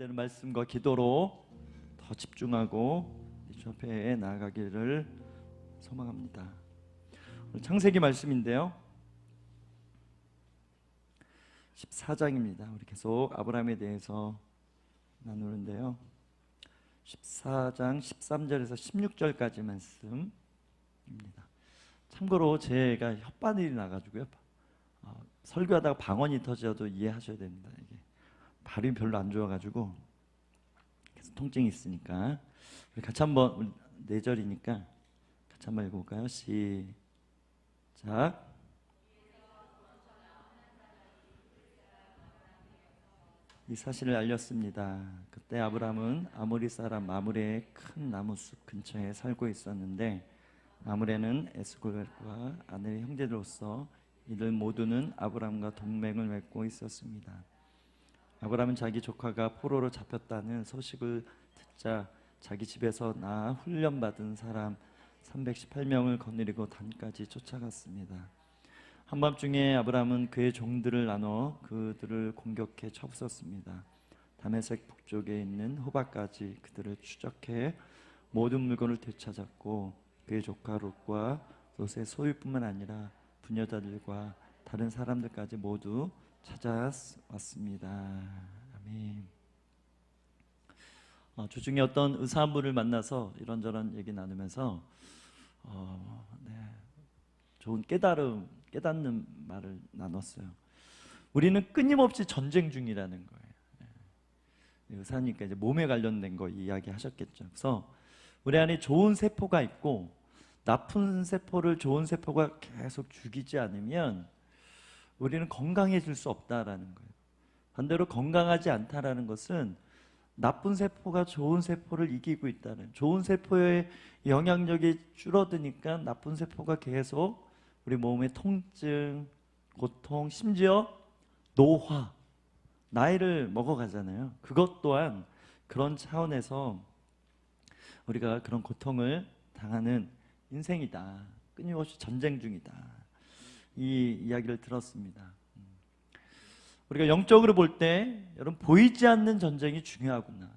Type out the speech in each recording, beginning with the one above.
되는 말씀과 기도로 더 집중하고 주 앞에 나아가기를 소망합니다. 오늘 창세기 말씀인데요, 14장입니다. 우리 계속 아브라함에 대해서 나누는데요, 14장 13절에서 16절까지 말씀입니다. 참고로 제가 혓바늘이 나가지고요, 설교하다가 방언이 터져도 이해하셔야 됩니다. 이게 발음이 별로 안 좋아가지고 계속 통증이 있으니까 우리 같이 한번, 4절이니까 같이 한번 읽어볼까요? 시작. 이 사실을 알렸습니다. 그때 아브람은 아모리 사람 마므레의 큰 나무숲 근처에 살고 있었는데, 마므레는 에스골과 아넬의 형제들로서 이들 모두는 아브람과 동맹을 맺고 있었습니다. 아브람은 자기 조카가 포로로 잡혔다는 소식을 듣자 자기 집에서 낳아 훈련받은 사람 318명을 거느리고 단까지 쫓아갔습니다. 한밤중에 아브람은 그의 종들을 나눠 그들을 공격해 쳐부쉈습니다. 다메섹 북쪽에 있는 호박까지 그들을 추적해 모든 물건을 되찾았고, 그의 조카 롯과 롯의 소유뿐만 아니라 부녀자들과 다른 사람들까지 모두 찾아왔습니다. 아멘. 주중에 어떤 의사 한 분을 만나서 이런저런 얘기 나누면서 좋은 깨닫는 말을 나눴어요. 우리는 끊임없이 전쟁 중이라는 거예요. 의사니까 이제 몸에 관련된 거 이야기하셨겠죠. 그래서 우리 안에 좋은 세포가 있고, 나쁜 세포를 좋은 세포가 계속 죽이지 않으면 우리는 건강해질 수 없다라는 거예요. 반대로 건강하지 않다라는 것은 나쁜 세포가 좋은 세포를 이기고 있다는, 좋은 세포의 영향력이 줄어드니까 나쁜 세포가 계속 우리 몸의 통증, 고통, 심지어 노화, 나이를 먹어가잖아요. 그것 또한 그런 차원에서 우리가 그런 고통을 당하는 인생이다, 끊임없이 전쟁 중이다, 이 이야기를 들었습니다. 우리가 영적으로 볼 때 여러분, 보이지 않는 전쟁이 중요하구나.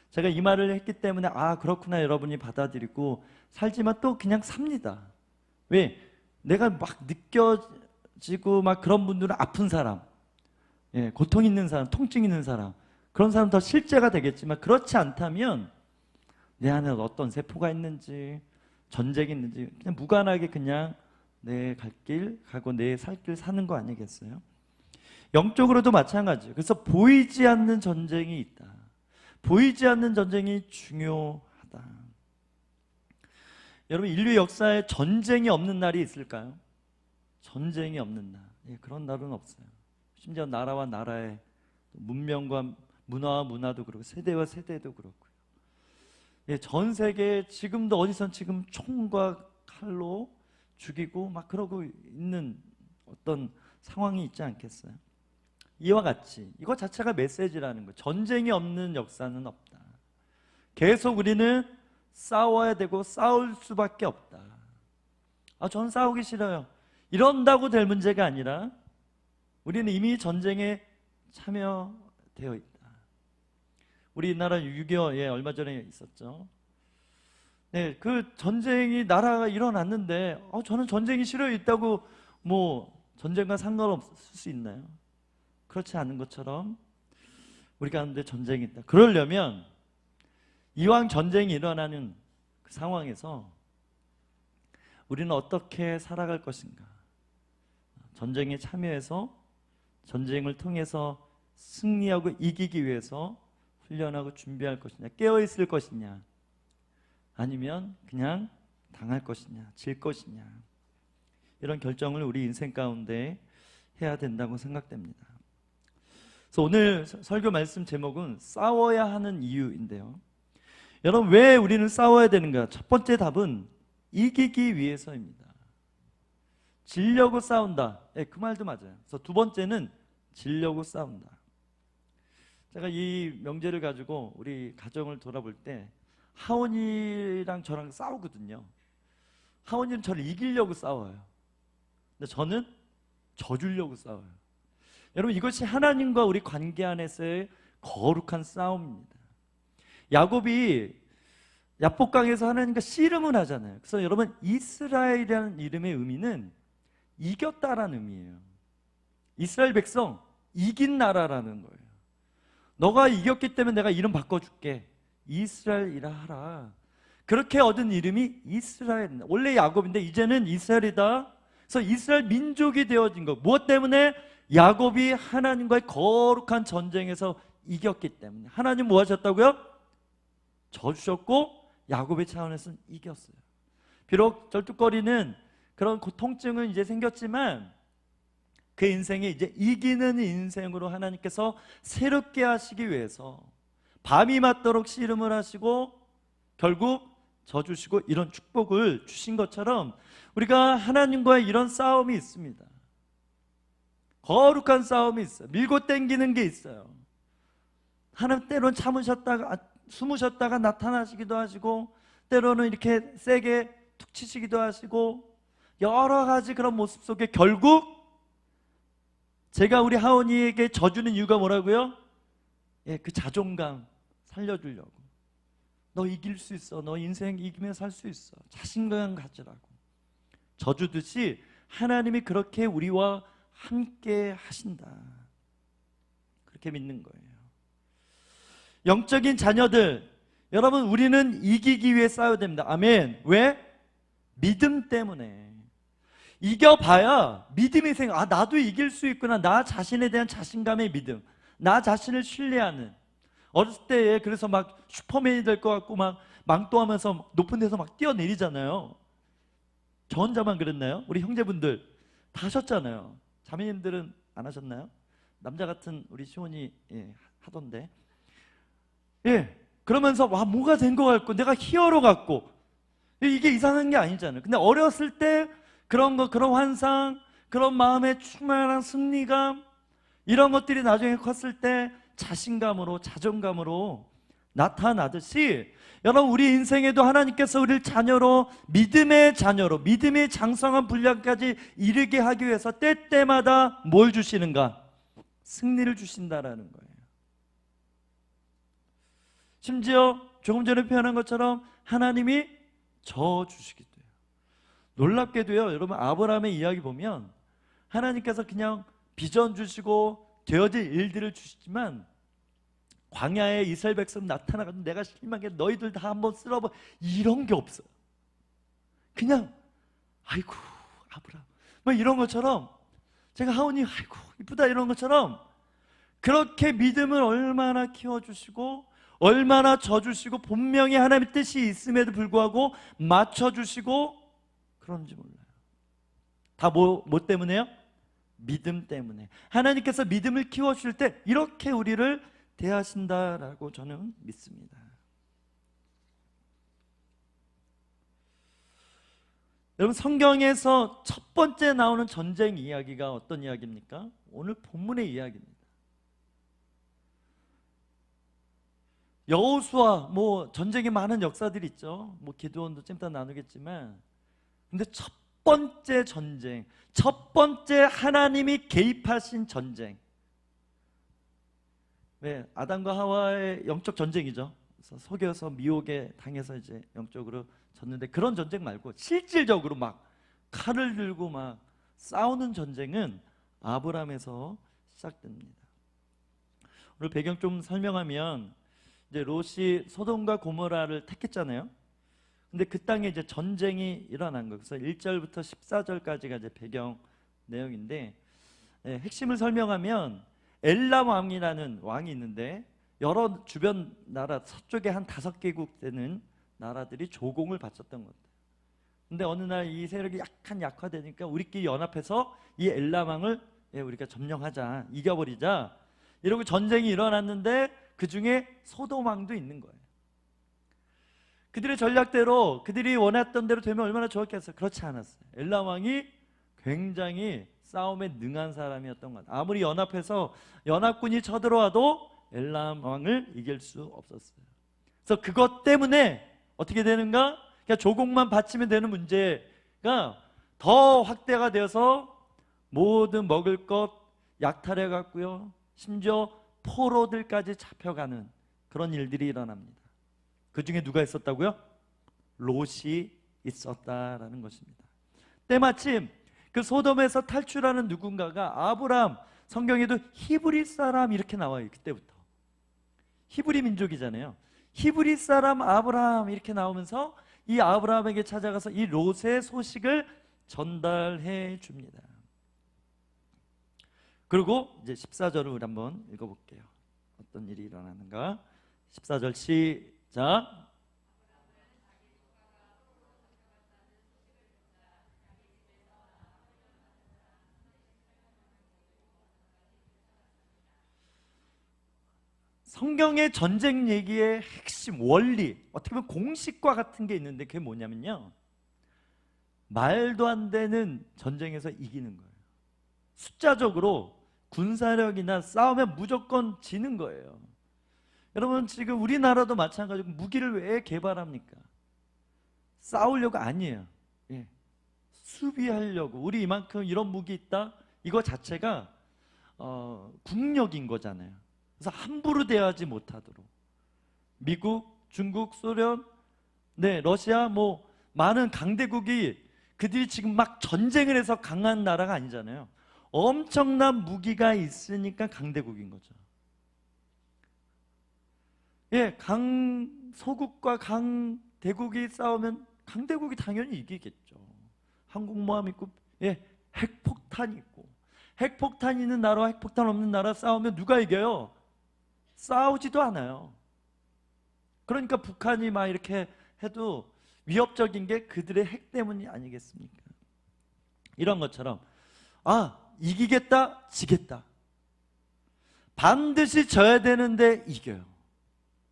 제가 이 말을 했기 때문에 그렇구나 여러분이 받아들이고 살지만 또 그냥 삽니다. 왜? 내가 막 느껴지고 막 그런 분들은 아픈 사람, 고통 있는 사람, 통증 있는 사람, 그런 사람 더 실제가 되겠지만, 그렇지 않다면 내 안에 어떤 세포가 있는지, 전쟁이 있는지 그냥 무관하게 그냥 내 갈 길 가고 내 살 길 사는 거 아니겠어요? 영적으로도 마찬가지예요. 그래서 보이지 않는 전쟁이 있다. 보이지 않는 전쟁이 중요하다. 여러분, 인류 역사에 전쟁이 없는 날이 있을까요? 전쟁이 없는 날, 그런 날은 없어요. 심지어 나라와 나라의 문명과 문화와 문화도 그렇고, 세대와 세대도 그렇고요. 전 세계에 지금도 어디선 지금 총과 칼로 죽이고 막 그러고 있는 어떤 상황이 있지 않겠어요? 이와 같이 이것 자체가 메시지라는 거예요. 전쟁이 없는 역사는 없다. 계속 우리는 싸워야 되고 싸울 수밖에 없다. 전 싸우기 싫어요, 이런다고 될 문제가 아니라 우리는 이미 전쟁에 참여되어 있다. 우리나라 6.25에 얼마 전에 있었죠. 그 전쟁이 나라가 일어났는데 저는 전쟁이 싫어요 있다고 뭐 전쟁과 상관없을 수 있나요? 그렇지 않은 것처럼 우리 가운데 전쟁이 있다. 그러려면 이왕 전쟁이 일어나는 그 상황에서 우리는 어떻게 살아갈 것인가? 전쟁에 참여해서 전쟁을 통해서 승리하고 이기기 위해서 훈련하고 준비할 것이냐, 깨어있을 것이냐, 아니면 그냥 당할 것이냐, 질 것이냐, 이런 결정을 우리 인생 가운데 해야 된다고 생각됩니다. 그래서 오늘 설교 말씀 제목은 싸워야 하는 이유인데요, 여러분, 왜 우리는 싸워야 되는가? 첫 번째 답은 이기기 위해서입니다. 지려고 싸운다, 그 말도 맞아요. 그래서 두 번째는 지려고 싸운다. 제가 이 명제를 가지고 우리 가정을 돌아볼 때 하원이랑 저랑 싸우거든요. 하원이는 저를 이기려고 싸워요. 근데 저는 져주려고 싸워요. 여러분, 이것이 하나님과 우리 관계 안에서의 거룩한 싸움입니다. 야곱이 야복강에서 하나님과 씨름을 하잖아요. 그래서 여러분, 이스라엘이라는 이름의 의미는 이겼다라는 의미예요. 이스라엘 백성, 이긴 나라라는 거예요. 너가 이겼기 때문에 내가 이름 바꿔줄게, 이스라엘이라 하라. 그렇게 얻은 이름이 이스라엘. 원래 야곱인데 이제는 이스라엘이다. 그래서 이스라엘 민족이 되어진 것. 무엇 때문에? 야곱이 하나님과의 거룩한 전쟁에서 이겼기 때문에. 하나님 뭐 하셨다고요? 져주셨고 야곱의 차원에서는 이겼어요. 비록 절뚝거리는 그런 통증은 이제 생겼지만 그 인생이 이제 이기는 인생으로 하나님께서 새롭게 하시기 위해서 밤이 맞도록 씨름을 하시고 결국 져주시고 이런 축복을 주신 것처럼 우리가 하나님과의 이런 싸움이 있습니다. 거룩한 싸움이 있어요. 밀고 당기는 게 있어요. 하나님 때로는 참으셨다가 숨으셨다가 나타나시기도 하시고 때로는 이렇게 세게 툭 치시기도 하시고 여러 가지 그런 모습 속에 결국 제가 우리 하온이에게 져주는 이유가 뭐라고요? 그 자존감 살려주려고. 너 이길 수 있어. 너 인생 이기며 살 수 있어. 자신감 가지라고. 져주듯이 하나님이 그렇게 우리와 함께 하신다. 그렇게 믿는 거예요. 영적인 자녀들, 여러분, 우리는 이기기 위해 싸워야 됩니다. 아멘. 왜? 믿음 때문에. 이겨봐야 믿음이 생겨. 나도 이길 수 있구나. 나 자신에 대한 자신감의 믿음, 나 자신을 신뢰하는. 어렸을 때 그래서 막 슈퍼맨이 될 것 같고 막 망토하면서 높은 데서 막 뛰어내리잖아요. 저 혼자만 그랬나요? 우리 형제분들 다 하셨잖아요. 자매님들은 안 하셨나요? 남자 같은 우리 시온이 하던데. 그러면서 와, 뭐가 된 것 같고 내가 히어로 같고 이게 이상한 게 아니잖아요. 근데 어렸을 때 그런 거, 그런 환상, 그런 마음의 충만한 승리감, 이런 것들이 나중에 컸을 때 자신감으로, 자존감으로 나타나듯이 여러분, 우리 인생에도 하나님께서 우리를 자녀로, 믿음의 자녀로, 믿음의 장성한 분량까지 이르게 하기 위해서 때때마다 뭘 주시는가? 승리를 주신다라는 거예요. 심지어 조금 전에 표현한 것처럼 하나님이 저 주시기도 해요. 놀랍게도요, 여러분, 아브라함의 이야기 보면 하나님께서 그냥 비전 주시고 되어질 일들을 주시지만 광야에 이스라엘 백성 나타나가지고 내가 실망해 너희들 다 한번 쓸어봐, 이런 게 없어요. 그냥 아이고 아브라함 뭐 이런 것처럼, 제가 하온이 아이고 이쁘다 이런 것처럼 그렇게 믿음을 얼마나 키워주시고 얼마나 져주시고 분명히 하나님의 뜻이 있음에도 불구하고 맞춰주시고 그런지 몰라요. 다 뭐 때문에요? 믿음 때문에. 하나님께서 믿음을 키워주실 때 이렇게 우리를 대하신다라고 저는 믿습니다. 여러분, 성경에서 첫 번째 나오는 전쟁 이야기가 어떤 이야기입니까? 오늘 본문의 이야기입니다. 여호수아, 뭐 전쟁에 많은 역사들이 있죠. 뭐 기드온도 좀 이따 나누겠지만, 근데 첫 번째 전쟁, 첫 번째 하나님이 개입하신 전쟁, 아담과 하와의 영적 전쟁이죠. 그래서 속여서 미혹에 당해서 이제 영적으로 졌는데, 그런 전쟁 말고 실질적으로 막 칼을 들고 막 싸우는 전쟁은 아브람에서 시작됩니다. 오늘 배경 좀 설명하면, 이제 롯이 소돔과 고모라를 택했잖아요. 근데 그 땅에 이제 전쟁이 일어난 거예요. 그래서 1절부터 14절까지가 이제 배경 내용인데, 핵심을 설명하면 엘람 왕이라는 왕이 있는데 여러 주변 나라, 서쪽에 한 5개국 되는 나라들이 조공을 바쳤던 겁니다. 근데 어느 날 이 세력이 약간 약화되니까 우리끼리 연합해서 이 엘람 왕을 우리가 점령하자, 이겨버리자, 이러고 전쟁이 일어났는데 그 중에 소돔 왕도 있는 거예요. 그들의 전략대로, 그들이 원했던 대로 되면 얼마나 좋았겠어요. 그렇지 않았어요. 엘람 왕이 굉장히 싸움에 능한 사람이었던 것 같아요. 아무리 연합해서 연합군이 쳐들어와도 엘람 왕을 이길 수 없었어요. 그래서 그것 때문에 어떻게 되는가? 그냥 조공만 바치면 되는 문제가 더 확대가 되어서 모든 먹을 것 약탈해 갔고요, 심지어 포로들까지 잡혀가는 그런 일들이 일어납니다. 그 중에 누가 있었다고요? 롯이 있었다라는 것입니다. 때마침 그 소돔에서 탈출하는 누군가가 아브람, 성경에도 히브리 사람 이렇게 나와요. 그때부터 히브리 민족이잖아요. 히브리 사람 아브람 이렇게 나오면서 이 아브라함에게 찾아가서 이 롯의 소식을 전달해 줍니다. 그리고 이제 14절을 우리 한번 읽어볼게요. 어떤 일이 일어나는가. 14절 시작. 성경의 전쟁 얘기의 핵심 원리, 어떻게 보면 공식과 같은 게 있는데 그게 뭐냐면요, 말도 안 되는 전쟁에서 이기는 거예요. 숫자적으로 군사력이나 싸우면 무조건 지는 거예요. 여러분, 지금 우리나라도 마찬가지고 무기를 왜 개발합니까? 싸우려고 아니에요. 예. 수비하려고. 우리 이만큼 이런 무기 있다, 이거 자체가 국력인 거잖아요. 그래서 함부로 대하지 못하도록 미국, 중국, 소련, 러시아, 뭐 많은 강대국이 그들이 지금 막 전쟁을 해서 강한 나라가 아니잖아요. 엄청난 무기가 있으니까 강대국인 거죠. 예, 강소국과 강대국이 싸우면 강대국이 당연히 이기겠죠. 항공모함 있고, 예, 핵폭탄이 있고, 핵폭탄 있는 나라와 핵폭탄 없는 나라 싸우면 누가 이겨요? 싸우지도 않아요. 그러니까 북한이 막 이렇게 해도 위협적인 게 그들의 핵 때문이 아니겠습니까? 이런 것처럼 이기겠다, 지겠다. 반드시 져야 되는데 이겨요.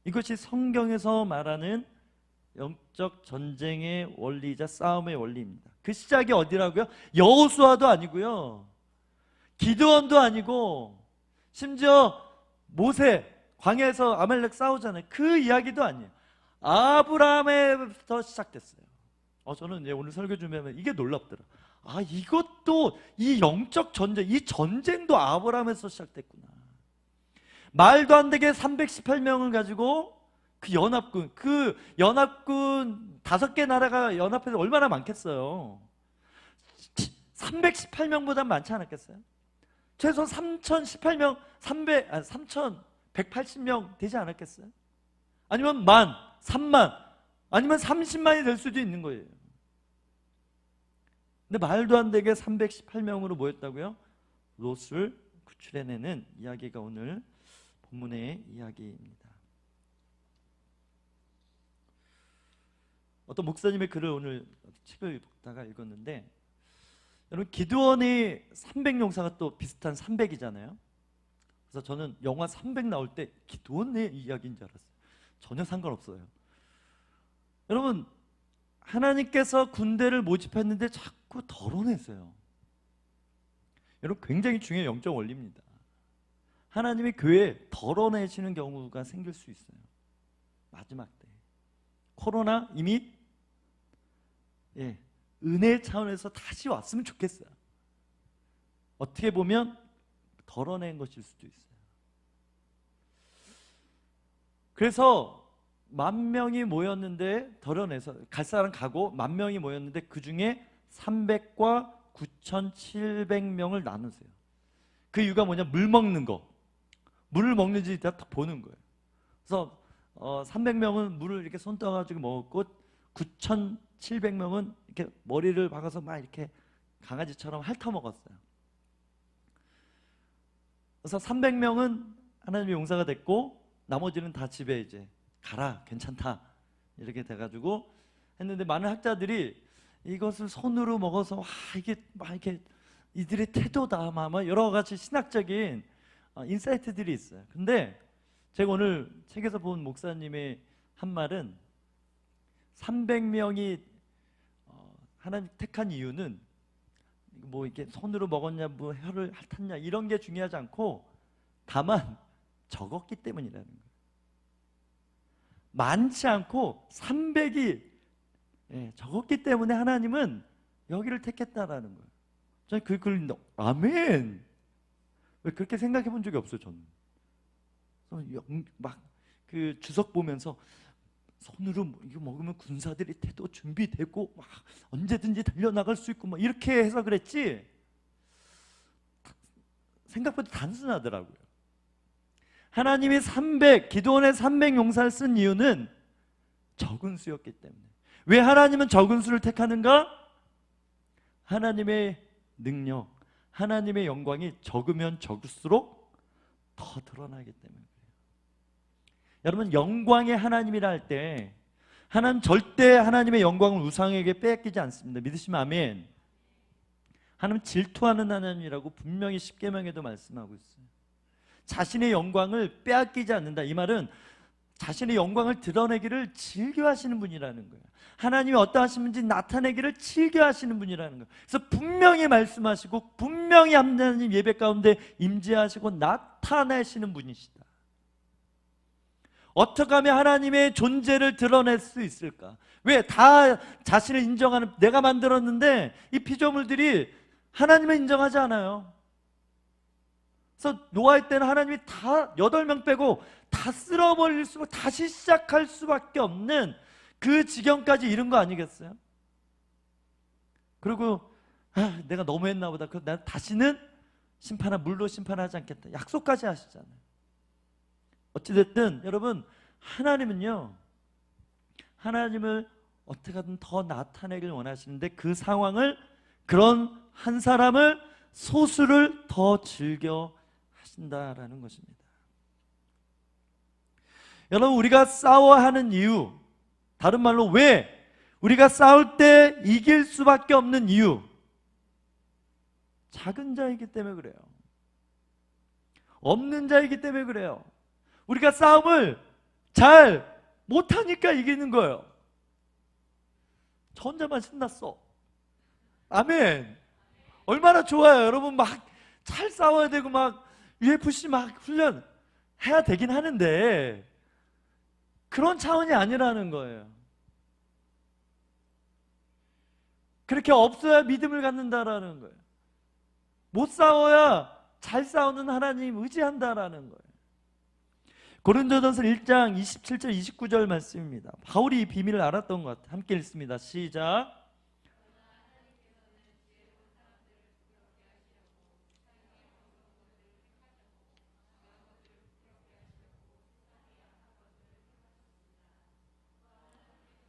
이것이 성경에서 말하는 영적 전쟁의 원리이자 싸움의 원리입니다. 그 시작이 어디라고요? 여호수아도 아니고요, 기드온도 아니고, 심지어 모세 광야에서 아말렉 싸우잖아요. 그 이야기도 아니에요. 아브라함에부터 시작됐어요. 저는 오늘 설교 준비하면 이게 놀랍더라. 이것도 이 영적 전쟁, 이 전쟁도 아브라함에서 시작됐구나. 말도 안 되게 318명을 가지고 그 연합군 5개 나라가 연합해서 얼마나 많겠어요. 318명보다 많지 않았겠어요? 최소 3018명, 3180명 되지 않았겠어요? 아니면 10,000, 30,000, 아니면 30만이 될 수도 있는 거예요. 근데 말도 안 되게 318명으로 모였다고요? 롯을 구출해내는 이야기가 오늘 본문의 이야기입니다. 어떤 목사님의 글을 오늘 책을 읽다가 읽었는데, 여러분, 기드온이 300용사가 또 비슷한 300이잖아요. 그래서 저는 영화 300 나올 때 기드온의 이야기인 줄 알았어요. 전혀 상관없어요. 여러분, 하나님께서 군대를 모집했는데 자꾸 덜어내세요. 여러분, 굉장히 중요한 영적 원리입니다. 하나님의 교회에 덜어내시는 경우가 생길 수 있어요. 마지막 때 코로나 이미 은혜 차원에서 다시 왔으면 좋겠어요. 어떻게 보면 덜어낸 것일 수도 있어요. 그래서 10,000명이 모였는데 덜어내서 갈 사람 가고 10,000명이 모였는데 그 중에 300과 9,700명을 나누세요. 그 이유가 뭐냐? 물 먹는 거. 물을 먹는지 다 보는 거예요. 그래서 300명은 물을 이렇게 손 떠가지고 먹었고 9,700명은 이렇게 머리를 박아서 막 이렇게 강아지처럼 핥아 먹었어요. 그래서 300명은 하나님의 용사가 됐고 나머지는 다 집에 이제 가라, 괜찮다 이렇게 돼가지고 했는데, 많은 학자들이 이것을 손으로 먹어서 이게 막 이렇게 이들의 태도다, 막 여러 가지 신학적인 인사이트들이 있어요. 근데 제가 오늘 책에서 본 목사님의 한 말은 300명이 하나님 택한 이유는 뭐 이렇게 손으로 먹었냐, 뭐 혀를 핥았냐 이런 게 중요하지 않고 다만 적었기 때문이라는 거예요. 많지 않고 300이 적었기 때문에 하나님은 여기를 택했다라는 거예요. 저는 그 글 아멘. 왜 그렇게 생각해 본 적이 없어요, 저는. 막 그 주석 보면서 손으로 이거 먹으면 군사들이 태도 준비되고 막 언제든지 달려나갈 수 있고 막 이렇게 해석을 했지, 생각보다 단순하더라고요. 하나님이 기드온의 300 용사를 쓴 이유는 적은 수였기 때문에. 왜 하나님은 적은 수를 택하는가? 하나님의 능력, 하나님의 영광이 적으면 적을수록 더 드러나기 때문에. 여러분, 영광의 하나님이라 할 때 하나님 절대 하나님의 영광을 우상에게 빼앗기지 않습니다. 믿으시면 아멘. 하나님 질투하는 하나님이라고 분명히 십계명에도 말씀하고 있어요. 자신의 영광을 빼앗기지 않는다. 이 말은 자신의 영광을 드러내기를 즐겨하시는 분이라는 거예요. 하나님이 어떠하신 분인지 나타내기를 즐겨하시는 분이라는 거예요. 그래서 분명히 말씀하시고 분명히 하나님 예배 가운데 임재하시고 나타내시는 분이시다. 어떻게 하면 하나님의 존재를 드러낼 수 있을까? 왜? 다 자신을 인정하는, 내가 만들었는데 이 피조물들이 하나님을 인정하지 않아요. 그래서 노아의 때는 하나님이 다 8명 빼고 다 쓸어버릴 수밖에, 다시 시작할 수밖에 없는 그 지경까지 이른 거 아니겠어요? 그리고 내가 너무했나 보다, 그래서 난 다시는 물로 심판하지 않겠다 약속까지 하시잖아요. 어찌됐든 여러분, 하나님은요, 하나님을 어떻게든 더 나타내길 원하시는데 그 상황을, 그런 한 사람을, 소수를 더 즐겨 하신다라는 것입니다. 여러분, 우리가 싸워하는 이유, 다른 말로 왜 우리가 싸울 때 이길 수밖에 없는 이유, 작은 자이기 때문에 그래요. 없는 자이기 때문에 그래요. 우리가 싸움을 잘 못하니까 이기는 거예요. 저 혼자만 신났어. 아멘. 얼마나 좋아요. 여러분, 막 잘 싸워야 되고 막 UFC 막 훈련 해야 되긴 하는데 그런 차원이 아니라는 거예요. 그렇게 없어야 믿음을 갖는다라는 거예요. 못 싸워야 잘 싸우는 하나님 의지한다라는 거예요. 고린도전서 1장 27절 29절 말씀입니다. 바울이 이 비밀을 알았던 것 같아요. 함께 읽습니다. 시작.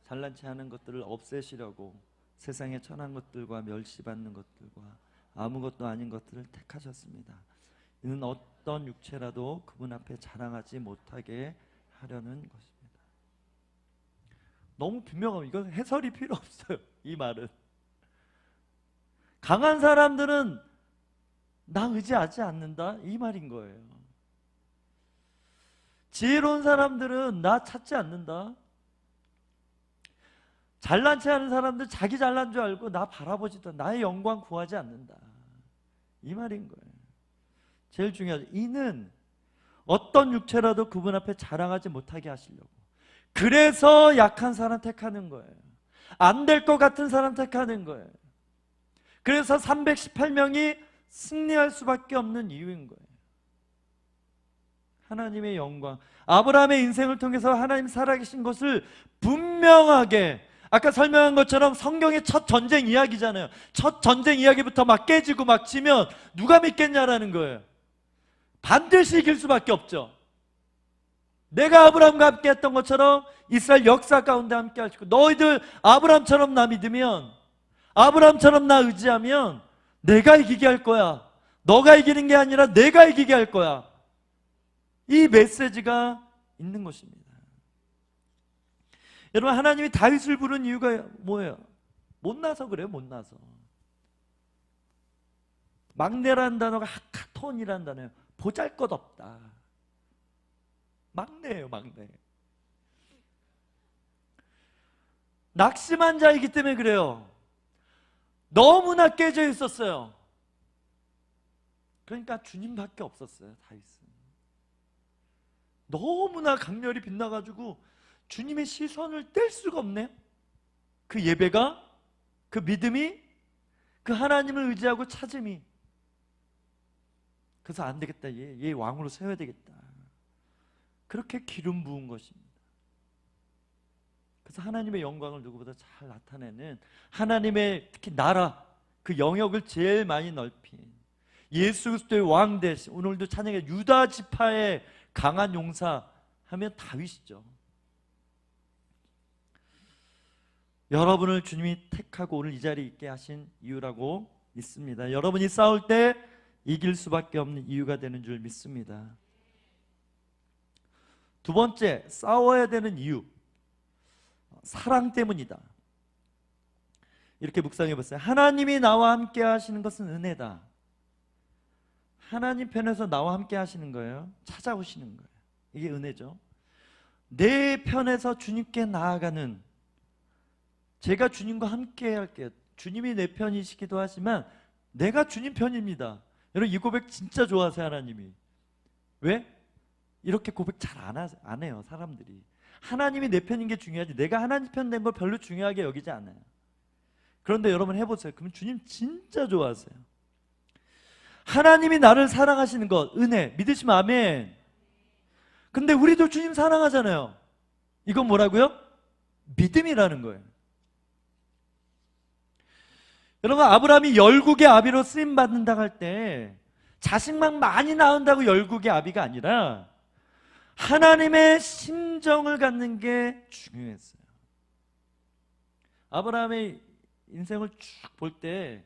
잘난 체 하는 것들을 없애시려고 세상의 천한 것들과 멸시받는 것들과 아무것도 아닌 것들을 택하셨습니다. 이는 어떤 육체라도 그분 앞에 자랑하지 못하게 하려는 것입니다. 너무 분명하고 이건 해설이 필요 없어요. 이 말은 강한 사람들은 나 의지하지 않는다 이 말인 거예요. 지혜로운 사람들은 나 찾지 않는다. 잘난 체 하는 사람들 자기 잘난 줄 알고 나 바라보지도, 나의 영광 구하지 않는다 이 말인 거예요. 제일 중요하죠. 이는 어떤 육체라도 그분 앞에 자랑하지 못하게 하시려고. 그래서 약한 사람 택하는 거예요. 안 될 것 같은 사람 택하는 거예요. 그래서 318명이 승리할 수밖에 없는 이유인 거예요. 하나님의 영광, 아브라함의 인생을 통해서 하나님 살아계신 것을 분명하게, 아까 설명한 것처럼 성경의 첫 전쟁 이야기잖아요. 첫 전쟁 이야기부터 막 깨지고 막 지면 누가 믿겠냐라는 거예요. 반드시 이길 수밖에 없죠. 내가 아브라함과 함께 했던 것처럼 이스라엘 역사 가운데 함께 하시고, 너희들 아브라함처럼 나 믿으면, 아브라함처럼 나 의지하면 내가 이기게 할 거야. 너가 이기는 게 아니라 내가 이기게 할 거야. 이 메시지가 있는 것입니다. 여러분, 하나님이 다윗을 부른 이유가 뭐예요? 못나서 그래요. 못나서. 막내라는 단어가 하카톤이라는 단어예요. 보잘것없다. 막내예요. 막내. 낙심한 자이기 때문에 그래요. 너무나 깨져 있었어요. 그러니까 주님밖에 없었어요. 다윗은 너무나 강렬히 빛나가지고 주님의 시선을 뗄 수가 없네요. 그 예배가, 그 믿음이, 그 하나님을 의지하고 찾음이. 그래서 안 되겠다, 얘 왕으로 세워야 되겠다. 그렇게 기름 부은 것입니다. 그래서 하나님의 영광을 누구보다 잘 나타내는 하나님의 특히 나라 그 영역을 제일 많이 넓힌 예수 그리스도의 왕 대신 오늘도 찬양의 유다 지파의 강한 용사 하면 다윗이죠. 여러분을 주님이 택하고 오늘 이 자리에 있게 하신 이유라고 믿습니다. 여러분이 싸울 때 이길 수밖에 없는 이유가 되는 줄 믿습니다. 두 번째, 싸워야 되는 이유, 사랑 때문이다. 이렇게 묵상해 봤어요. 하나님이 나와 함께 하시는 것은 은혜다. 하나님 편에서 나와 함께 하시는 거예요. 찾아오시는 거예요. 이게 은혜죠. 내 편에서 주님께 나아가는, 제가 주님과 함께 할게요. 주님이 내 편이시기도 하지만 내가 주님 편입니다. 여러분 이 고백 진짜 좋아하세요. 하나님이. 왜? 이렇게 고백 잘 안 해요 사람들이. 하나님이 내 편인 게 중요하지 내가 하나님 편 된 걸 별로 중요하게 여기지 않아요. 그런데 여러분 해보세요. 그러면 주님 진짜 좋아하세요. 하나님이 나를 사랑하시는 것, 은혜, 믿으시면 아멘. 근데 우리도 주님 사랑하잖아요. 이건 뭐라고요? 믿음이라는 거예요. 여러분 아브라함이 열국의 아비로 쓰임받는다고 할 때 자식만 많이 낳은다고 열국의 아비가 아니라 하나님의 심정을 갖는 게 중요했어요. 아브라함의 인생을 쭉 볼 때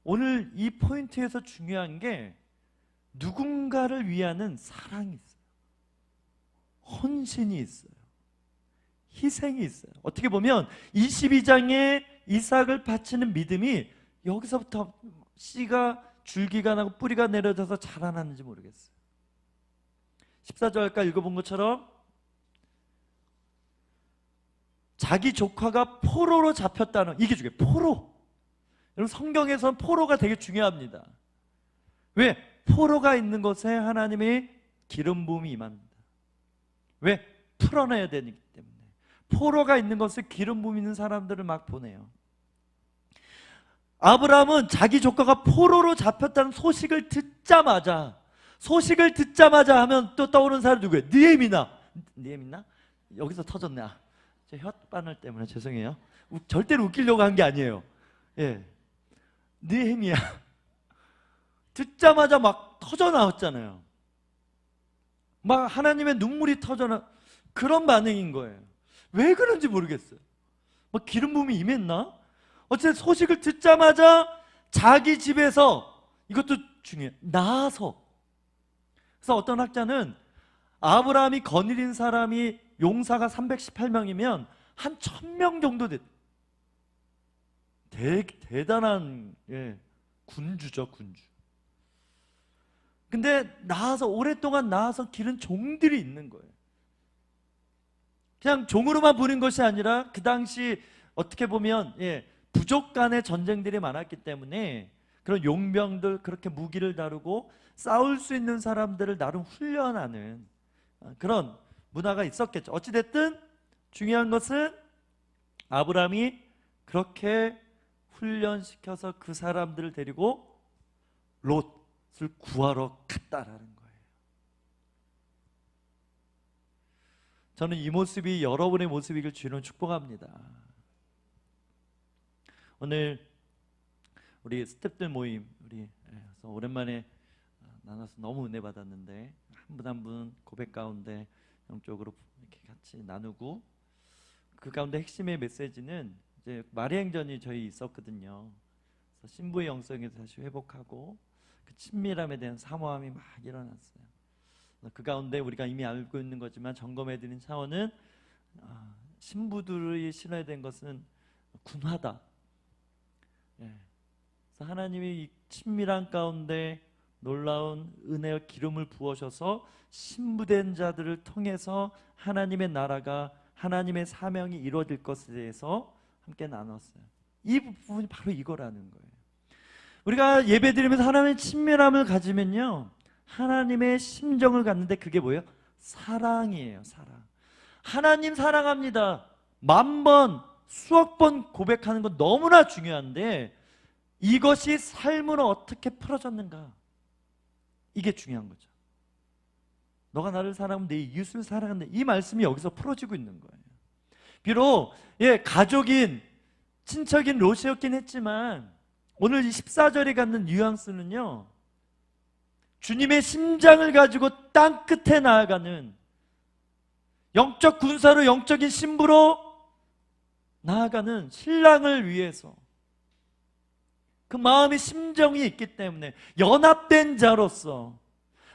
오늘 이 포인트에서 중요한 게 누군가를 위하는 사랑이 있어요. 헌신이 있어요. 희생이 있어요. 어떻게 보면 22장에 이삭을 바치는 믿음이 여기서부터 씨가 줄기가 나고 뿌리가 내려져서 자라나는지 모르겠어요. 14절까 읽어본 것처럼 자기 조카가 포로로 잡혔다는, 이게 중요해요. 포로. 여러분 성경에서는 포로가 되게 중요합니다. 왜? 포로가 있는 곳에 하나님의 기름 부음이 임합니다. 왜? 풀어내야 되기 때문에. 포로가 있는 곳에 기름 부음 있는 사람들을 막 보내요. 아브라함은 자기 조카가 포로로 잡혔다는 소식을 듣자마자 하면 또 떠오르는 사람이 누구예요? 느헤미나? 여기서 터졌네. 제 혓바늘 때문에 죄송해요. 절대로 웃기려고 한 게 아니에요. 예, 느헤미야 듣자마자 막 터져 나왔잖아요. 막 하나님의 눈물이 터져나 그런 반응인 거예요. 왜 그런지 모르겠어요. 막 기름 부음이 임했나? 어쨌든 소식을 듣자마자 자기 집에서, 이것도 중요해요, 나아서. 그래서 어떤 학자는 아브라함이 거느린 사람이 용사가 318명이면 한 1000명 정도 됐. 대단한 군주죠, 군주. 근데 나아서, 오랫동안 나아서 기른 종들이 있는 거예요. 그냥 종으로만 부린 것이 아니라 그 당시 어떻게 보면 부족 간의 전쟁들이 많았기 때문에 그런 용병들, 그렇게 무기를 다루고 싸울 수 있는 사람들을 나름 훈련하는 그런 문화가 있었겠죠. 어찌됐든 중요한 것은 아브라함이 그렇게 훈련시켜서 그 사람들을 데리고 롯을 구하러 갔다라는 거예요. 저는 이 모습이 여러분의 모습이길 주는 축복합니다. 오늘 우리 스태프들 모임, 우리 오랜만에 나눠서 너무 은혜 받았는데 한 분 한 분 고백 가운데 영적으로 이렇게 같이 나누고, 그 가운데 핵심의 메시지는 이제 마리행전이 저희 있었거든요. 그래서 신부의 영성에서 다시 회복하고 그 친밀함에 대한 사모함이 막 일어났어요. 그 가운데 우리가 이미 알고 있는 거지만 점검해드린 차원은 신부들이 신어야 된 것은 군화다. 그래서 하나님이 이 친밀한 가운데 놀라운 은혜와 기름을 부어셔서 신부된 자들을 통해서 하나님의 나라가, 하나님의 사명이 이루어질 것에 대해서 함께 나눴어요. 이 부분이 바로 이거라는 거예요. 우리가 예배드리면서 하나님의 친밀함을 가지면요, 하나님의 심정을 갖는데 그게 뭐예요? 사랑이에요. 사랑. 하나님 사랑합니다. 10,000번, 수억 번 고백하는 건 너무나 중요한데 이것이 삶으로 어떻게 풀어졌는가, 이게 중요한 거죠. 너가 나를 사랑하면 내 이웃을 사랑한다. 이 말씀이 여기서 풀어지고 있는 거예요. 비록 가족인 친척인 롯이었긴 했지만 오늘 이 14절에 갖는 뉘앙스는요, 주님의 심장을 가지고 땅 끝에 나아가는 영적 군사로, 영적인 신부로 나아가는 신랑을 위해서 그 마음의 심정이 있기 때문에 연합된 자로서,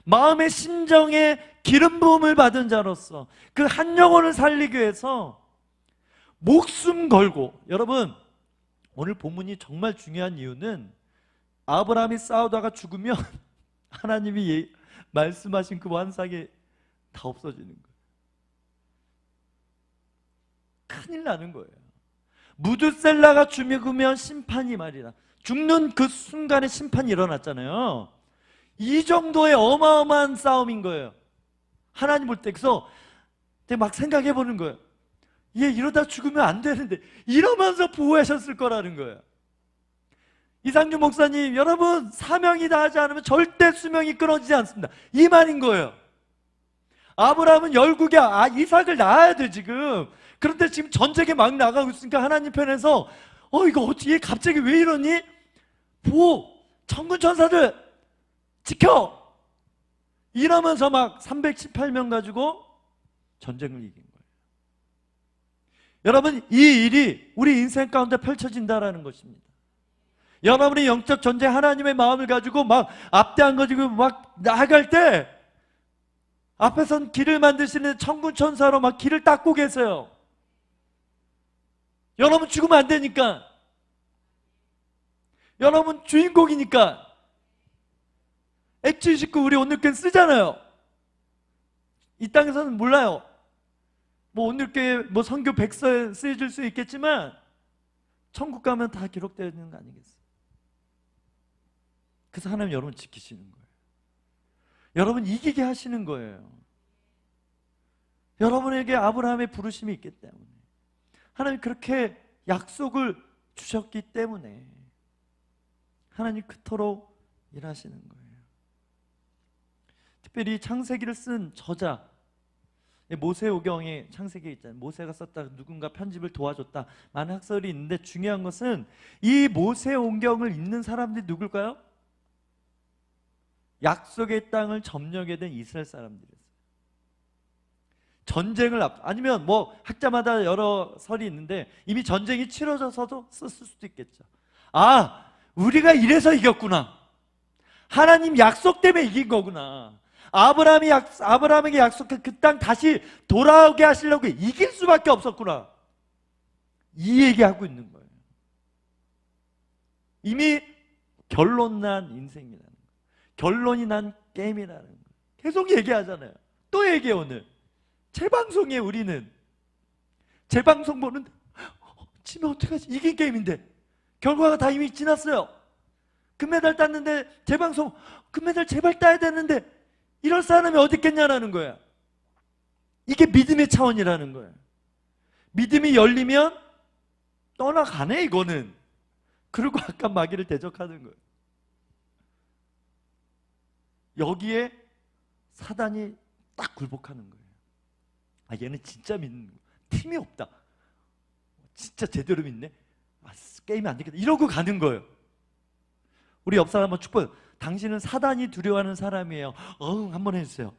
마음의 심정에 기름 부음을 받은 자로서 그 한 영혼을 살리기 위해서 목숨 걸고, 여러분 오늘 본문이 정말 중요한 이유는 아브라함이 싸우다가 죽으면 하나님이 말씀하신 그 환상이 다 없어지는 거예요. 큰일 나는 거예요. 무드셀라가 죽으면 심판이 말이라. 죽는 그 순간에 심판이 일어났잖아요. 이 정도의 어마어마한 싸움인 거예요. 하나님 볼 때. 그래서 막 생각해 보는 거예요. 얘 이러다 죽으면 안 되는데, 이러면서 보호하셨을 거라는 거예요. 이상준 목사님, 여러분 사명이 다하지 않으면 절대 수명이 끊어지지 않습니다. 이 말인 거예요. 아브라함은 열국에 이삭을 낳아야 돼 지금. 그런데 지금 전쟁에 막 나가고 있으니까 하나님 편에서 이거 어떻게 갑자기 왜 이러니? 보호, 천군 천사들 지켜! 이러면서 막 318명 가지고 전쟁을 이긴 거예요. 여러분, 이 일이 우리 인생 가운데 펼쳐진다라는 것입니다. 여러분이 영적 전쟁, 하나님의 마음을 가지고 막 앞대안 가지고 막 나아갈 때 앞에선 길을 만드시는 천군 천사로 막 길을 닦고 계세요. 여러분 죽으면 안 되니까. 여러분 주인공이니까. 액주 29 우리 오늘교회 쓰잖아요. 이 땅에서는 몰라요. 뭐 오늘교회 뭐 선교 100서 쓰여질 수 있겠지만 천국 가면 다 기록되어 있는 거 아니겠어요? 그래서 하나님 여러분 지키시는 거예요. 여러분 이기게 하시는 거예요. 여러분에게 아브라함의 부르심이 있기 때문에, 하나님 그렇게 약속을 주셨기 때문에 하나님 그토록 일하시는 거예요. 특별히 창세기를 쓴 저자, 모세오경에 창세기 있잖아요. 모세가 썼다, 누군가 편집을 도와줬다, 많은 학설이 있는데 중요한 것은 이 모세오경을 읽는 사람들이 누굴까요? 약속의 땅을 점령하게 된 이스라엘 사람들이었어요. 전쟁을 아니면 뭐 학자마다 여러 설이 있는데 이미 전쟁이 치러져서도 썼을 수도 있겠죠. 우리가 이래서 이겼구나. 하나님 약속 때문에 이긴 거구나. 아브라함에게 약속한 그 땅 다시 돌아오게 하시려고 이길 수밖에 없었구나. 이 얘기하고 있는 거예요. 이미 결론 난 인생이라는 거예요. 결론이 난 게임이라는 거예요. 계속 얘기하잖아요. 또 얘기해. 오늘 재방송에 우리는 재방송 보는데 지면 어떡하지? 이긴 게임인데 결과가 다 이미 지났어요. 금메달 땄는데 재방송 금메달 제발 따야 되는데 이럴 사람이 어디 있겠냐라는 거야. 이게 믿음의 차원이라는 거야. 믿음이 열리면 떠나가네 이거는. 그리고 아까 마귀를 대적하는 거예요. 여기에 사단이 딱 굴복하는 거예요. 얘는 진짜 믿는 거야. 팀이 없다. 진짜 제대로 믿네. 게임이 안 되겠다. 이러고 가는 거예요. 우리 옆 사람 한번 축복. 당신은 사단이 두려워하는 사람이에요. 한번 해주세요.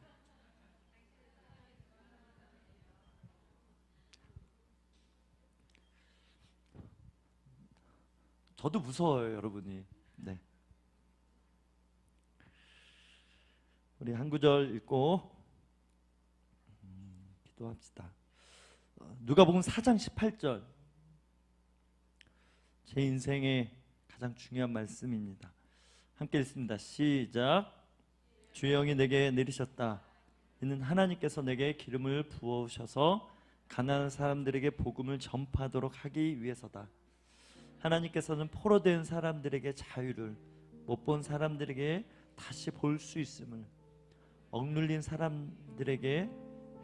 저도 무서워요, 여러분이. 네. 우리 한 구절 읽고 기도합시다. 누가복음 4장 18절. 제 인생의 가장 중요한 말씀입니다. 함께 읽습니다. 시작. 주의 영이 내게 내리셨다. 이는 하나님께서 내게 기름을 부어오셔서 가난한 사람들에게 복음을 전파하도록 하기 위해서다. 하나님께서는 포로된 사람들에게 자유를, 못 본 사람들에게 다시 볼 수 있음을, 억눌린 사람들에게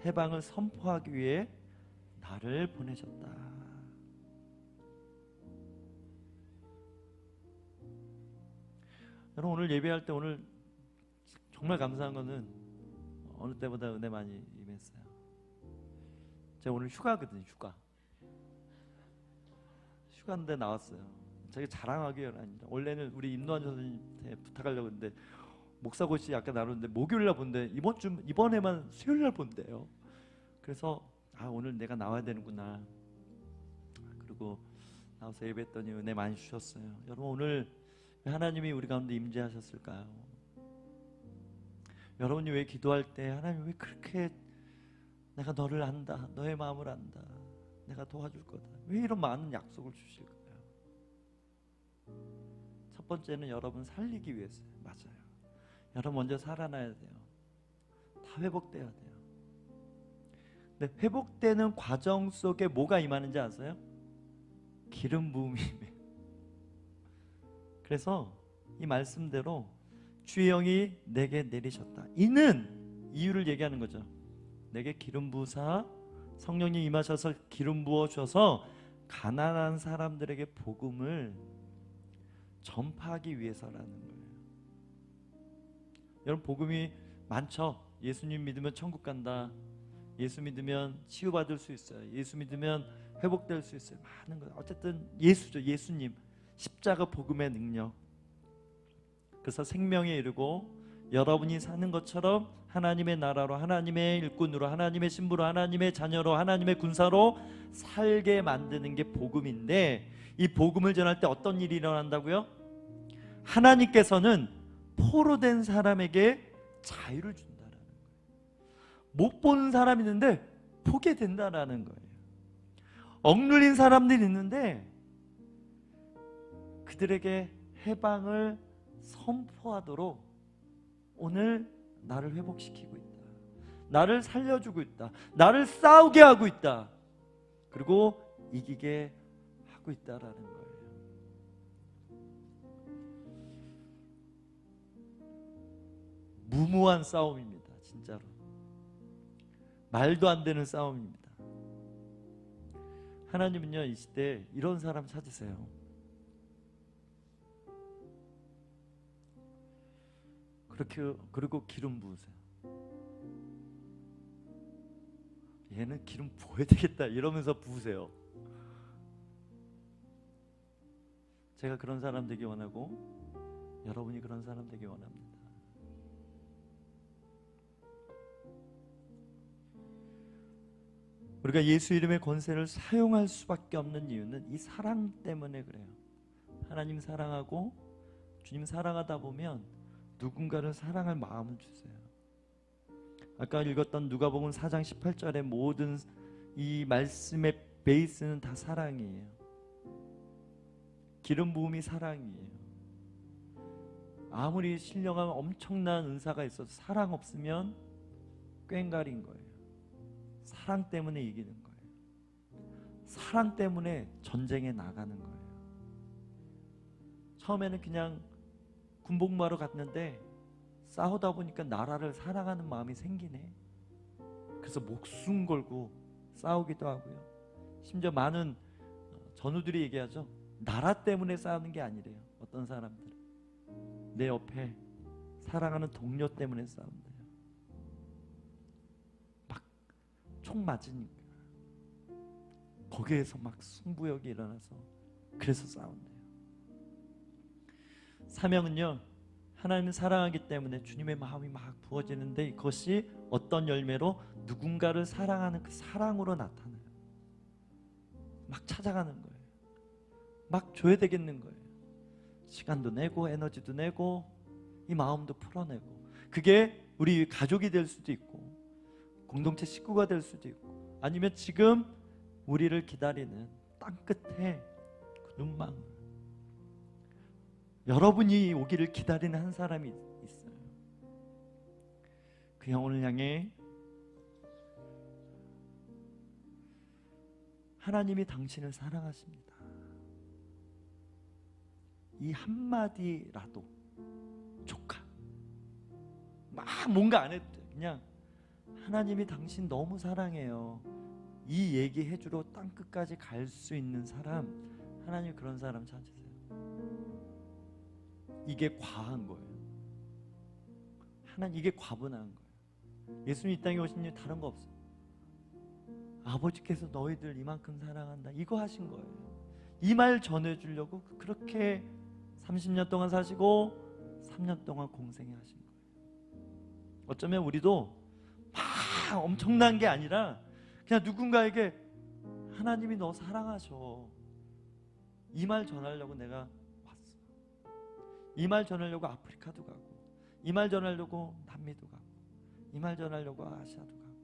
해방을 선포하기 위해 나를 보내셨다. 여러분 오늘 예배할 때 오늘 정말 감사한 거는 어느 때보다 은혜 많이 임했어요. 제가 오늘 휴가거든요. 휴가인데 나왔어요. 제가 자랑하기가 아니라 원래는 우리 임노한 선생님한테 부탁하려고 했는데 목사고시 아까 나눴는데 목요일날 본대. 이번에만 수요일날 본대요. 그래서 오늘 내가 나와야 되는구나. 그리고 나와서 예배했더니 은혜 많이 주셨어요. 여러분, 오늘 하나님이 우리 가운데 임재하셨을까요? 여러분이 왜 기도할 때 하나님 왜 그렇게 내가 너를 안다, 너의 마음을 안다, 내가 도와줄 거다, 왜 이런 많은 약속을 주실까요? 첫 번째는 여러분 살리기 위해서요. 맞아요. 여러분 먼저 살아나야 돼요. 다 회복돼야 돼요. 근데 회복되는 과정 속에 뭐가 임하는지 아세요? 기름 부음이 임해요. 그래서 이 말씀대로 주의 영이 내게 내리셨다. 이는 이유를 얘기하는 거죠. 내게 기름 부으사 성령이 임하셔서 기름 부어 주셔서 가난한 사람들에게 복음을 전파하기 위해서라는 거예요. 여러분, 복음이 많죠. 예수님 믿으면 천국 간다. 예수 믿으면 치유받을 수 있어요. 예수 믿으면 회복될 수 있어요. 많은 거. 어쨌든 예수죠. 예수님 십자가 복음의 능력. 그래서 생명에 이르고 여러분이 사는 것처럼 하나님의 나라로, 하나님의 일꾼으로, 하나님의 신부로, 하나님의 자녀로, 하나님의 군사로 살게 만드는 게 복음인데, 이 복음을 전할 때 어떤 일이 일어난다고요? 하나님께서는 포로된 사람에게 자유를 준다라는 거예요. 못 보는 사람이 있는데 보게 된다라는 거예요. 억눌린 사람들이 있는데 그들에게 해방을 선포하도록 오늘 나를 회복시키고 있다, 나를 살려주고 있다, 나를 싸우게 하고 있다, 그리고 이기게 하고 있다라는 거예요. 무모한 싸움입니다. 진짜로 말도 안 되는 싸움입니다. 하나님은요, 이 시대에 이런 사람 찾으세요. 그리고 기름 부으세요. 얘는 기름 부어야 되겠다 이러면서 부으세요. 제가 그런 사람 되기 원하고 여러분이 그런 사람 되기 원합니다. 우리가 예수 이름의 권세를 사용할 수밖에 없는 이유는 이 사랑 때문에 그래요. 하나님 사랑하고 주님 사랑하다 보면 누군가를 사랑할 마음을 주세요. 아까 읽었던 누가복음 4장 18절의 모든 이 말씀의 베이스는 다 사랑이에요. 기름 부음이 사랑이에요. 아무리 신령한 엄청난 은사가 있어도 사랑 없으면 꽹가리인 거예요. 사랑 때문에 이기는 거예요. 사랑 때문에 전쟁에 나가는 거예요. 처음에는 그냥 군복무하러 갔는데 싸우다 보니까 나라를 사랑하는 마음이 생기네. 그래서 목숨 걸고 싸우기도 하고요. 심지어 많은 전우들이 얘기하죠. 나라 때문에 싸우는 게 아니래요. 어떤 사람들은 내 옆에 사랑하는 동료 때문에 싸운대요. 막 총 맞으니까 거기에서 막 승부욕이 일어나서 그래서 싸운대요. 사명은요, 하나님을 사랑하기 때문에 주님의 마음이 막 부어지는데, 그것이 어떤 열매로 누군가를 사랑하는 그 사랑으로 나타나요. 막 찾아가는 거예요. 막 줘야 되겠는 거예요. 시간도 내고 에너지도 내고 이 마음도 풀어내고, 그게 우리 가족이 될 수도 있고 공동체 식구가 될 수도 있고, 아니면 지금 우리를 기다리는 땅끝에 그 눈망울, 여러분이 오기를 기다리는 한 사람이 있어요. 그 영혼을 향해 하나님이 당신을 사랑하십니다. 이 한마디라도 조카 막 뭔가 안 해도 돼. 그냥 하나님이 당신 너무 사랑해요, 이 얘기 해주러 땅끝까지 갈 수 있는 사람, 하나님 그런 사람 찾으세요. 이게 과한 거예요. 하나님, 이게 과분한 거예요. 예수님 이 땅에 오신 일 다른 거 없어요. 아버지께서 너희들 이만큼 사랑한다, 이거 하신 거예요. 이 말 전해주려고 그렇게 30년 동안 사시고 3년 동안 공생해 하신 거예요. 어쩌면 우리도 막 엄청난 게 아니라 그냥 누군가에게 하나님이 너 사랑하셔, 이 말 전하려고 내가 왔어. 이 말 전하려고 아프리카도 가고, 이 말 전하려고 남미도 가고, 이 말 전하려고 아시아도 가고,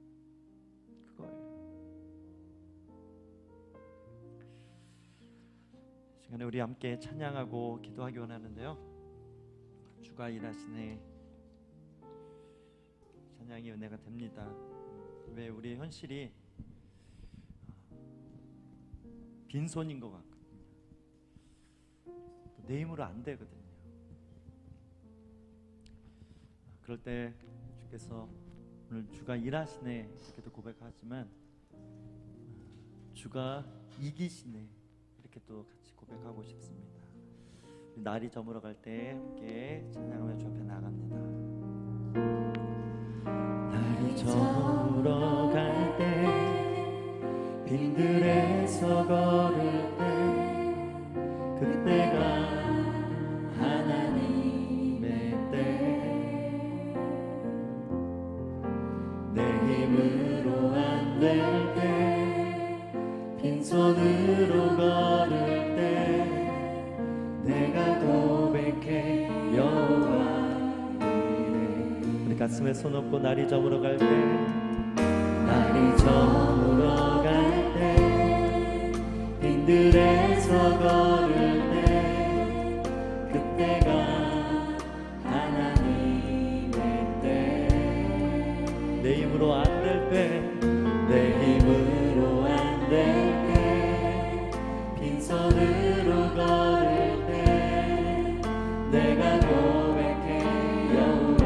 그거예요. 이 시간에 우리 함께 찬양하고 기도하기 원하는데요, 주가 일하시네 찬양이 은혜가 됩니다. 왜 우리의 현실이 빈손인 것 같거든요. 내 힘으로 안 되거든요. 그럴 때 주께서 오늘 주가 일하시네 이렇게도 고백하지만 주가 이기시네 이렇게 또 같이 고백하고 싶습니다. 날이 저물어 갈 때 함께 찬양하며 주 앞에 나갑니다. 날이 저물어 갈 때 빈들에서 걸을 때 그때가 하나님의 때 내 힘으로 안 될 때 빈손으로 걸을 때 내가 고백해 여호와 이래. 우리 가슴에 손 얹고 날이 저물어 갈 때 날이 저물어 갈 때 빈들에서 걸을 때 그때가 하나님의 때 내 힘으로 안 될 때 내 힘으로 안 될 때 빈손으로 걸을 때 내가 고백해 여호와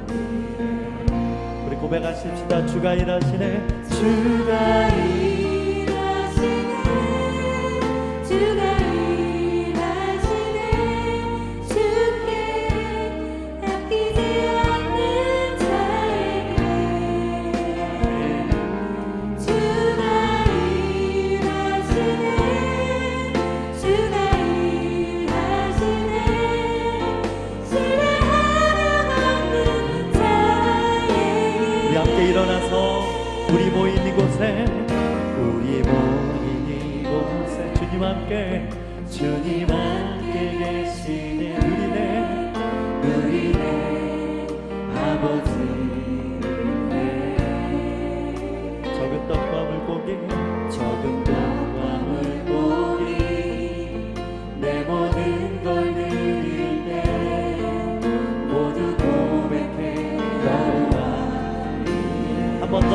이래. 우리 고백하십시다. 주가 일하시네 주가 일하시네 주가 일하시네 주께 아끼지 않는 자에게 주가 일하시네 주가 일하시네 신뢰하며 걷는 자에게. 우리 함께 일어나서 우리 모인 이곳에 주님 함께 계시네 누리네 아버지 적은 떡과 물고기 내 모든 걸 드릴 때 모두 고백해 여호와 한 번 더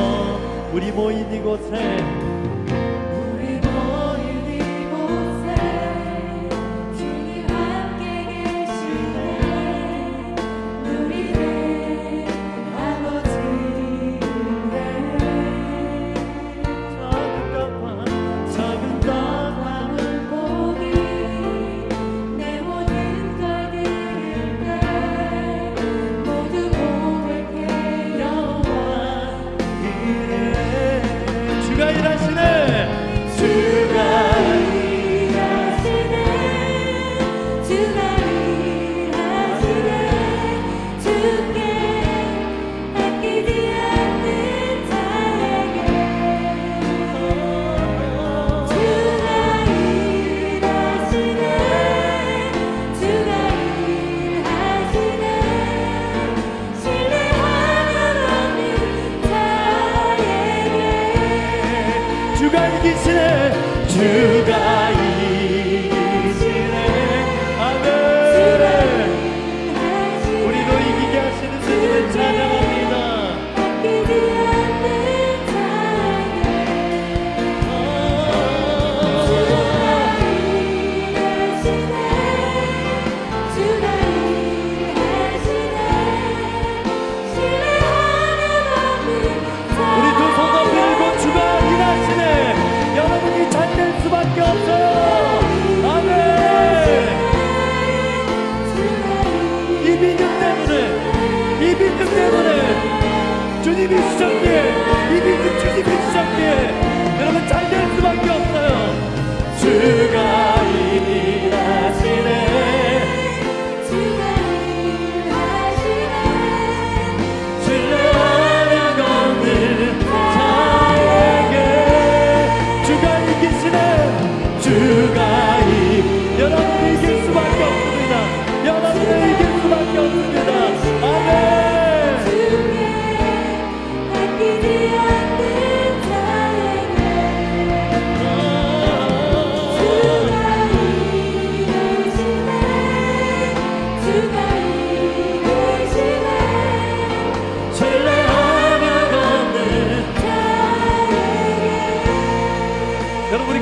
우리 모인 이곳에 주님 함께 계시네 누리네 아버지 적은 떡과 물고기 내 모든 걸 드릴 때 모두 고백해 여호와 이래. 주가 일하시네 주가 일하시네 주가 일하시네 주께 아끼지 않는 자에게 주가 일하시네 주가 일하시네 신뢰하며 걷는 자에게 주가 이기시네 주가 이기시네 아멘. 우리로 이기게 하시는 주님을 찬양합니다. 아끼지 않는 자에게 주가 일하시네 주가 일하시네 신뢰하며 걷는 자에게. 우리 두 손 들고 주가 일하시네. 여러분이 잘 될 수밖에 없어요.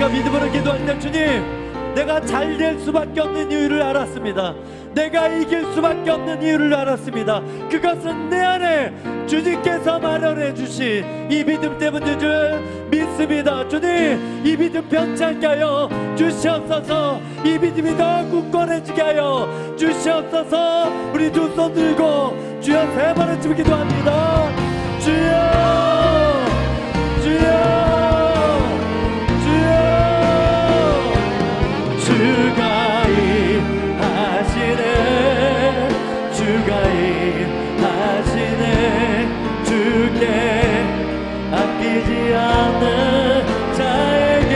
우리가 믿음으로 기도할 때 주님, 내가 잘 될 수밖에 없는 이유를 알았습니다. 내가 이길 수밖에 없는 이유를 알았습니다. 그것은 내 안에 주님께서 마련해 주신 이 믿음 때문인 줄 믿습니다. 주님, 이 믿음 변찮게 하여 주시옵소서. 이 믿음이 더 굳건해지게 하여 주시옵소서. 우리 두 손 들고 주여 세 번을 치며 기도합니다. 주여, 주여, 주여. 주가 일하시네, 주가 일하시네. 주께 아끼지 않는 자에게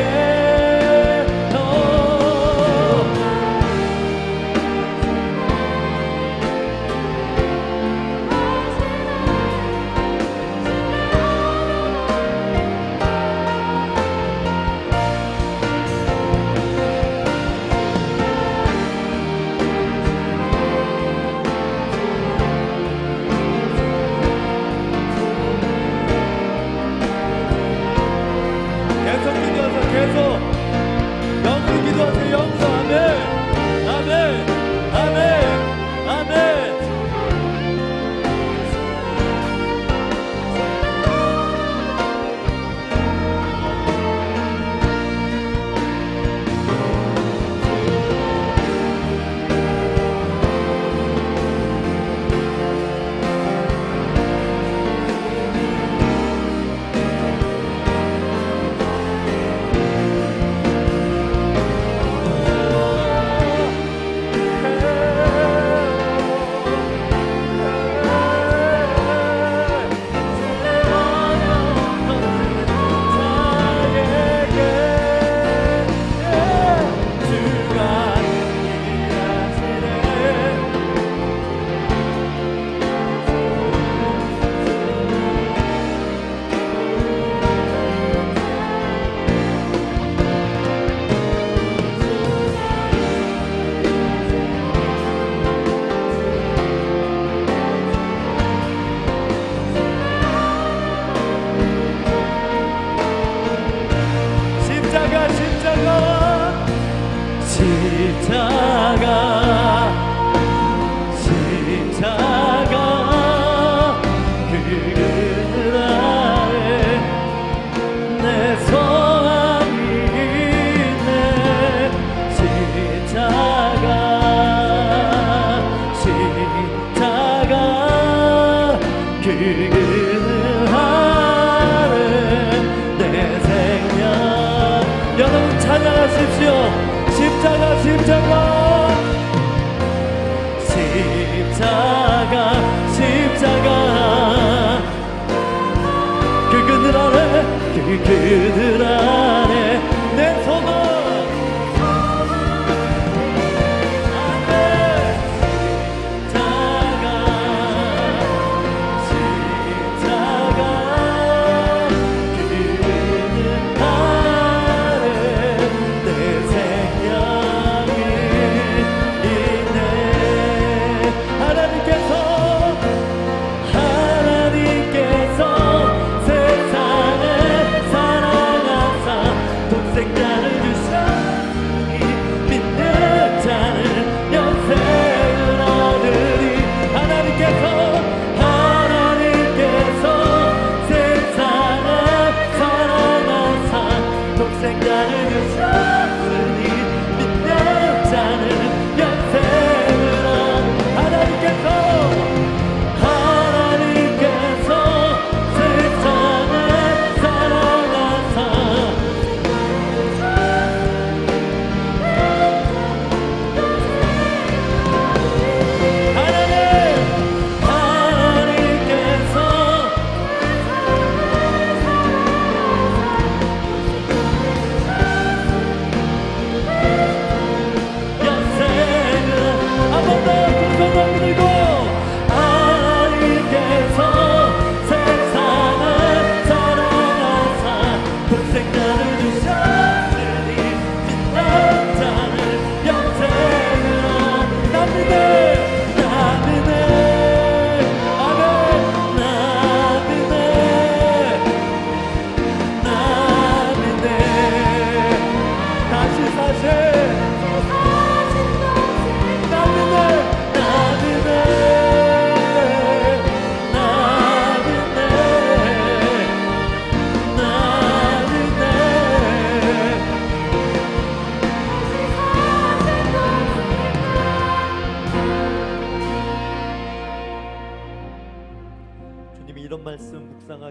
여러분 찬양하십시오. 십자가, 십자가, 십자가, 십자가. 그 그늘 아래, 그 그늘 아래 내 소망. 하나님께서 세상을 사랑하사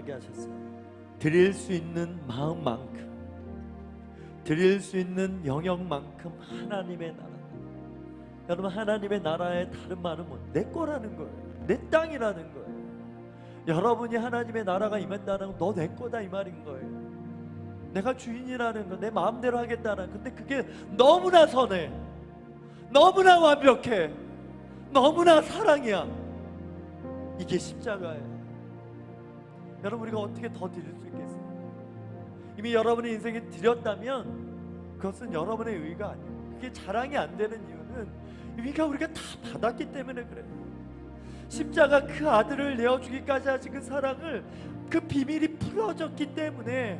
나가게 하셨어요. 드릴 수 있는 마음만큼, 드릴 수 있는 영역만큼 하나님의 나라. 여러분, 하나님의 나라의 다른 말은 내 거라는 거예요. 내 땅이라는 거예요. 여러분이 하나님의 나라가 임한다는 건 너 내 거다 이 말인 거예요. 내가 주인이라는 거, 내 마음대로 하겠다는. 근데 그게 너무나 선해, 너무나 완벽해, 너무나 사랑이야. 이게 십자가예요. 여러분, 우리가 어떻게 더 드릴 수 있겠어요? 이미 여러분의 인생에 드렸다면 그것은 여러분의 의가 아니에요. 그게 자랑이 안 되는 이유는 우리가 다 받았기 때문에 그래요. 십자가 그 아들을 내어주기까지 하신 그 사랑을, 그 비밀이 풀어졌기 때문에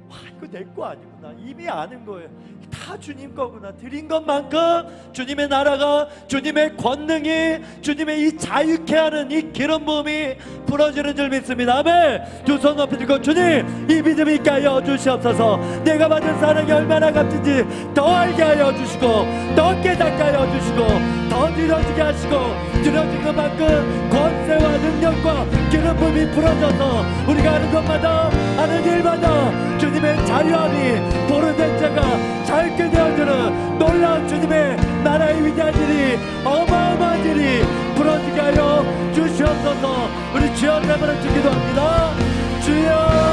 와, 이거 내 거 아니구나, 이미 아는 거예요. 다 주님 거구나. 드린 것만큼 주님의 나라가, 주님의 권능이, 주님의 이 자유케 하는 이 기름 부음이 부러지는 줄 믿습니다. 아멘. 두 손 높이 들고, 주님, 이 믿음 있게 하여 주시옵소서. 내가 받은 사랑이 얼마나 값진지 더 알게 하여 주시고, 더 깨닫게 하여 주시고, 더 늘어지게 하시고, 늘어진 것만큼 권세와 능력과 기름 부음이 부러져서 우리가 하는 것마다, 하는 일마다 주님의 자유함이 보르된 자가 자유케 되어주는 놀라운 주님의 나라의 위대한 일이, 어마어마한 일이 부러지게 하여 주시옵소서. 우리 주여 한번 기도합니다. 주여.